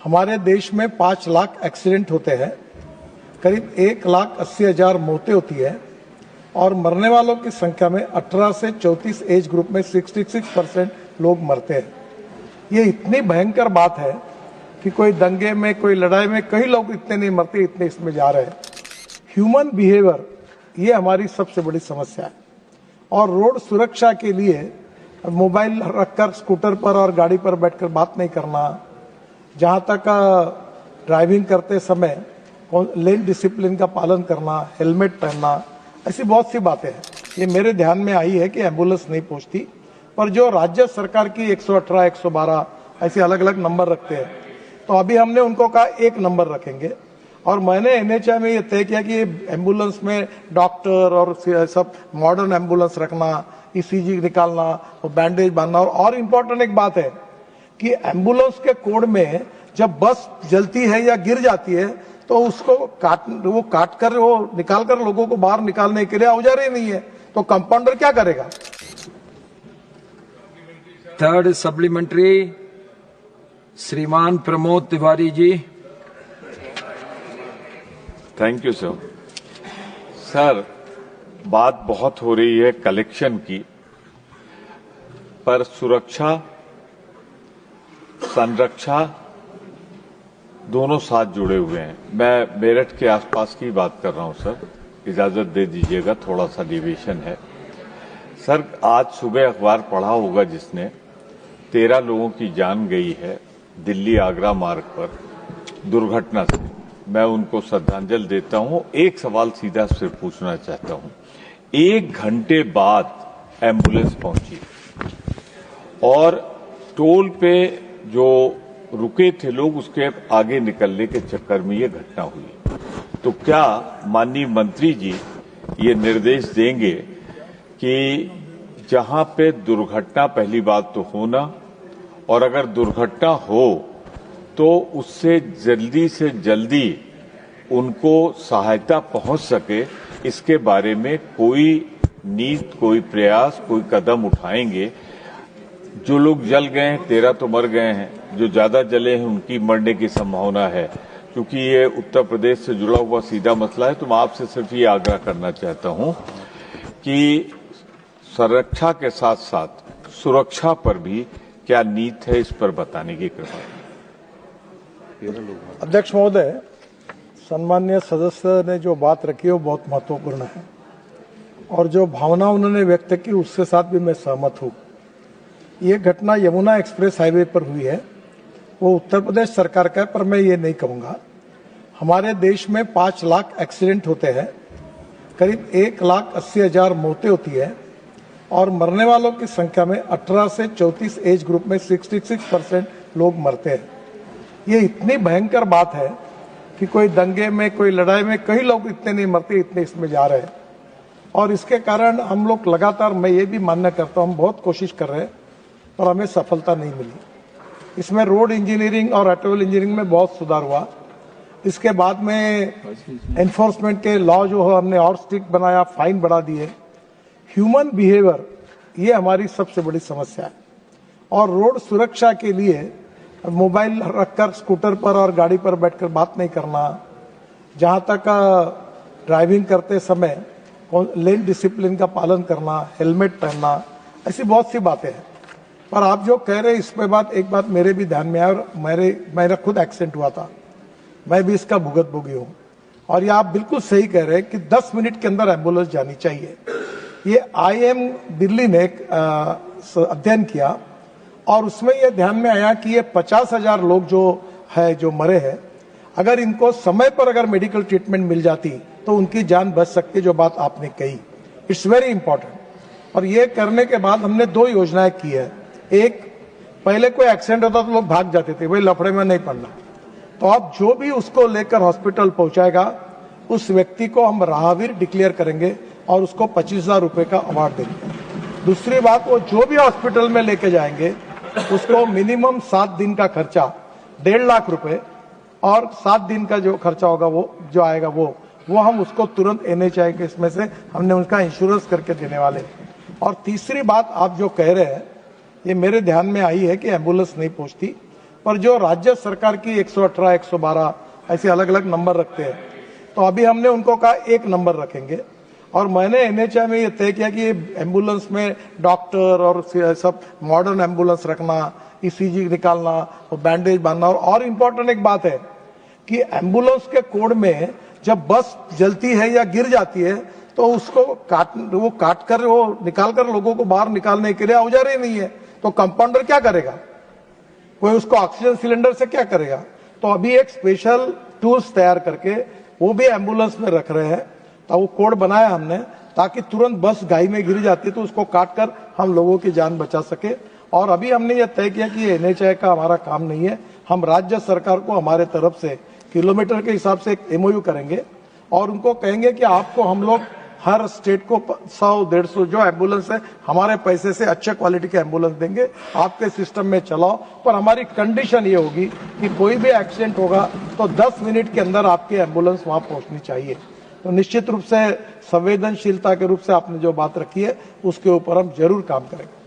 हमारे देश में 5 लाख एक्सीडेंट होते हैं, करीब 1,80,000 मौतें होती है और मरने वालों की संख्या में 18 से 34 एज ग्रुप में 66% लोग मरते हैं। ये इतनी भयंकर बात है कि कोई दंगे में, कोई लड़ाई में कई लोग इतने नहीं मरते, इतने इसमें जा रहे हैं। ह्यूमन बिहेवियर ये हमारी सबसे बड़ी समस्या है और रोड सुरक्षा के लिए मोबाइल रखकर स्कूटर पर और गाड़ी पर बैठकर बात नहीं करना, जहां तक ड्राइविंग करते समय लेन डिसिप्लिन का पालन करना, हेलमेट पहनना, ऐसी बहुत सी बातें हैं। ये मेरे ध्यान में आई है कि एम्बुलेंस नहीं पहुंचती, पर जो राज्य सरकार की 118, 112 ऐसे अलग अलग नंबर रखते हैं, तो अभी हमने उनको कहा एक नंबर रखेंगे और मैंने एनएचआई में ये तय किया कि एम्बुलेंस में डॉक्टर और सब मॉडर्न एम्बुलेंस रखना, ईसीजी निकालना और बैंडेज बांधना। और इम्पोर्टेंट एक बात है कि एम्बुलेंस के कोड में जब बस जलती है या गिर जाती है तो उसको काटकर वो निकालकर लोगों को बाहर निकालने के लिए औजार ही नहीं है, तो कंपाउंडर क्या करेगा? थर्ड सप्लीमेंट्री श्रीमान Pramod Tiwari ji. Thank you sir. Sir, बात बहुत हो रही है कलेक्शन की, पर सुरक्षा संरक्षा दोनों साथ जुड़े हुए हैं। मैं मेरठ के आसपास की बात कर रहा हूं सर, इजाजत दे दीजिएगा, थोड़ा सा डिविएशन है। सर, आज सुबह अखबार पढ़ा होगा जिसने, 13 लोगों की जान गई है दिल्ली आगरा मार्ग पर दुर्घटना से। मैं उनको श्रद्धांजलि देता हूं। एक सवाल सीधा सिर्फ पूछना चाहता हूं। 1 घंटे बाद एम्बुलेंस पहुंची और टोल पे जो रुके थे लोग, उसके आगे निकलने के चक्कर में ये घटना हुई। तो क्या माननीय मंत्री जी ये निर्देश देंगे कि जहां पे दुर्घटना, पहली बात तो होना, और अगर दुर्घटना हो तो उससे जल्दी से जल्दी उनको सहायता पहुंच सके, इसके बारे में कोई नीति, कोई प्रयास, कोई कदम उठाएंगे? जो लोग जल गए हैं, 13 तो मर गए हैं, जो ज्यादा जले हैं उनकी मरने की संभावना है। क्योंकि ये उत्तर प्रदेश से जुड़ा हुआ सीधा मसला है, तो मैं आपसे सिर्फ ये आग्रह करना चाहता हूं कि संरक्षा के साथ साथ सुरक्षा पर भी क्या नीति है, इस पर बताने की कृपा। अध्यक्ष महोदय, सम्माननीय सदस्य ने जो बात रखी है वो बहुत महत्वपूर्ण है और जो भावना उन्होंने व्यक्त की उसके साथ भी मैं सहमत हूं। ये घटना यमुना एक्सप्रेस हाईवे पर हुई है, वो उत्तर प्रदेश सरकार का है, पर मैं ये नहीं कहूंगा। हमारे देश में 5 लाख एक्सीडेंट होते हैं, करीब 1,80,000 मौतें होती है और मरने वालों की संख्या में 18 से 34 एज ग्रुप में 66% लोग मरते हैं। ये इतनी भयंकर बात है कि कोई दंगे में, कोई लड़ाई में कई लोग इतने नहीं मरते, इतने इसमें जा रहे हैं। और इसके कारण हम लोग लगातार, मैं ये भी मान्य करता हूं, हम बहुत कोशिश कर रहे हैं पर हमें सफलता नहीं मिली। इसमें रोड इंजीनियरिंग और ऑटोमोबाइल इंजीनियरिंग में बहुत सुधार हुआ। इसके बाद में एनफोर्समेंट के लॉ जो है हमने और स्ट्रिक्ट बनाया, फाइन बढ़ा दिए। ह्यूमन बिहेवियर ये हमारी सबसे बड़ी समस्या है और रोड सुरक्षा के लिए मोबाइल रखकर स्कूटर पर और गाड़ी पर बैठकर बात नहीं करना, जहां तक ड्राइविंग करते समय लेन डिसिप्लिन का पालन करना, हेलमेट पहनना, ऐसी बहुत सी बातें हैं। पर आप जो कह रहे हैं इसमें एक बात मेरे भी ध्यान में आया और मेरा खुद एक्सीडेंट हुआ था, मैं भी इसका भुगतभोगी हूं। और ये आप बिल्कुल सही कह रहे हैं कि 10 मिनट के अंदर एम्बुलेंस जानी चाहिए। ये IIM दिल्ली ने एक अध्ययन किया और उसमें यह ध्यान में आया कि ये 50,000 लोग जो मरे हैं, अगर इनको समय पर अगर मेडिकल ट्रीटमेंट मिल जाती तो उनकी जान बच सकती, जो बात आपने कही। It's very important. और ये करने के बाद हमने 2 योजनाएं की है। एक, पहले कोई एक्सीडेंट होता तो लोग भाग जाते थे, भाई लफड़े में नहीं पड़ना, तो अब जो भी उसको लेकर हॉस्पिटल पहुंचाएगा उस व्यक्ति को हम राहवीर डिक्लेयर करेंगे और उसको 25,000 रुपए का अवार्ड देंगे। दूसरी बात, वो जो भी हॉस्पिटल में लेके जाएंगे उसको मिनिमम 7 दिन का खर्चा 1.5 लाख रुपए और 7 दिन का जो खर्चा होगा वो जो आएगा वो हम उसको तुरंत NHI के इसमें से हमने उसका इंश्योरेंस करके देने वाले। और तीसरी बात आप जो कह रहे हैं, ये मेरे ध्यान में आई है कि एम्बुलेंस नहीं पहुंचती, पर जो राज्य सरकार की 118, 112 ऐसे अलग अलग नंबर रखते हैं, तो अभी हमने उनको कहा एक नंबर रखेंगे। और मैंने एनएचआई में ये तय किया कि एम्बुलेंस में डॉक्टर और सब मॉडर्न एम्बुलेंस रखना, ईसीजी निकालना और बैंडेज बांधना। और इम्पोर्टेंट एक बात है कि एम्बुलेंस के कोड में जब बस जलती है या गिर जाती है तो उसको काट कर निकाल कर लोगों को बाहर निकालने के लिए औजार ही नहीं है, तो कंपाउंडर क्या करेगा? कोई उसको ऑक्सीजन सिलेंडर से क्या करेगा? तो अभी एक स्पेशल टूल्स तैयार करके वो भी एम्बुलेंस में रख रहे हैं। तो वो कोड बनाया हमने ताकि तुरंत बस गाय में गिर जाती है तो उसको काट कर हम लोगों की जान बचा सके। और अभी हमने ये तय किया कि एनएचआई का हमारा काम नहीं है, हम राज्य सरकार को हमारे तरफ से किलोमीटर के हिसाब से एक एमओयू करेंगे और उनको कहेंगे कि आपको हम लोग हर स्टेट को 100-150 जो एम्बुलेंस है हमारे पैसे से अच्छे क्वालिटी के एम्बुलेंस देंगे, आपके सिस्टम में चलाओ। पर हमारी कंडीशन ये होगी कि कोई भी एक्सीडेंट होगा तो 10 मिनट के अंदर आपकी एम्बुलेंस वहां पहुंचनी चाहिए। तो निश्चित रूप से संवेदनशीलता के रूप से आपने जो बात रखी है उसके ऊपर हम जरूर काम करेंगे।